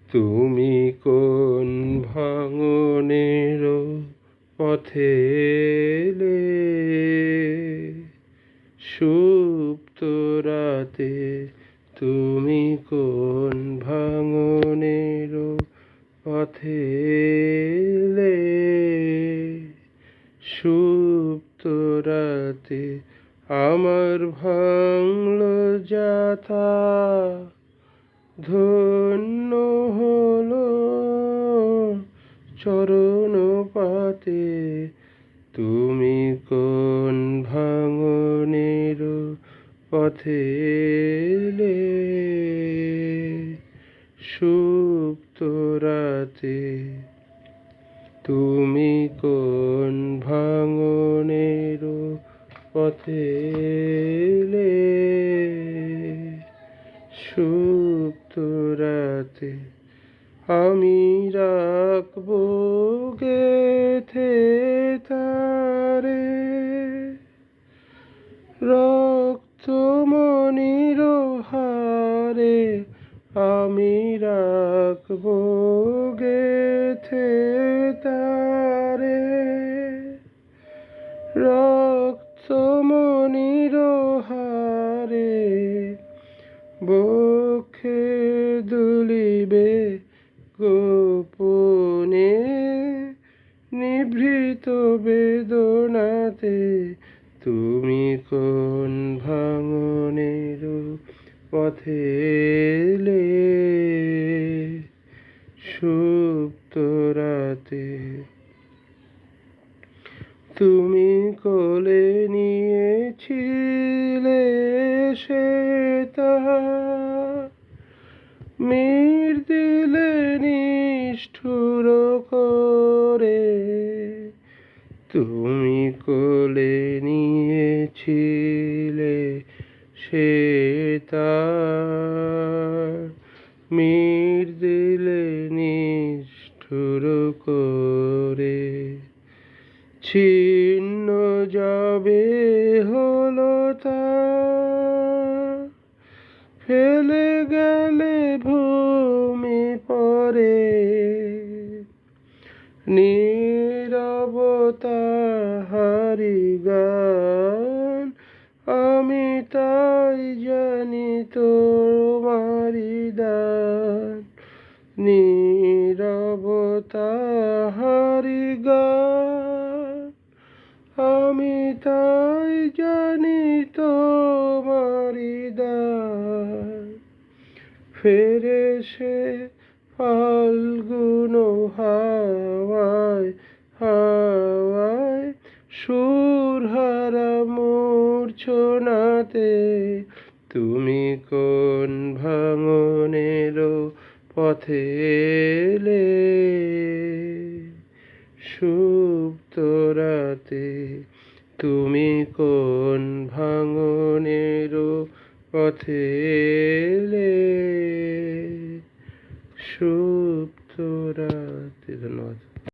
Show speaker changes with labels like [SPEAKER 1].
[SPEAKER 1] তুমি কোন ভাঙনের পথে এলে, সুপ্ত রাতে তুমি কোন ভাঙনের পথে এলে, সুপ্ত রাতে আমার ভাঙল যাতা, ধন্য হলো চরণ পাতে। তুমি কোন ভাঙনের পথে এলে, সুপ্ত রাতে তুমি কোন ভাঙনের পথে এলে, সুপ্ত রাতে। আমি রাখবো গেথে তারে রক্তমণির হারে, আমি রাখবো গেথে তারে রক্তমণির হারে। বক্ষে দুলিবে গোপনে নিভৃত বেদনাতে, তুমি কোন ভাঙনের পথে এলে, সুপ্ত রাতে। তুমি কোলে নিয়েছিলে সে মির দিলে নিষ্ঠুর করে, তুমি কোলে নিয়েছিলে সে মির দিলে নিষ্ঠুর করে। ছিন্ন যাবে হলো তা, ফেলে গেলে ভূমি পরে। নীরবতা হারি গান, আমি তাই জানি তোমারি দান। নীরবতা হারি গান, আমি তাই জানি তোমারি দান। ফেরে সে ফাল্গুন হাওয়ায় হাওয়ায়, সুরহারা মূর্ছনাতে, তুমি কোন ভাঙনের পথে এলে, সুপ্ত রাতে। তুমি কোন ভাঙনের পথে এলে, সুপ্ত রাতে। ধন্যবাদ।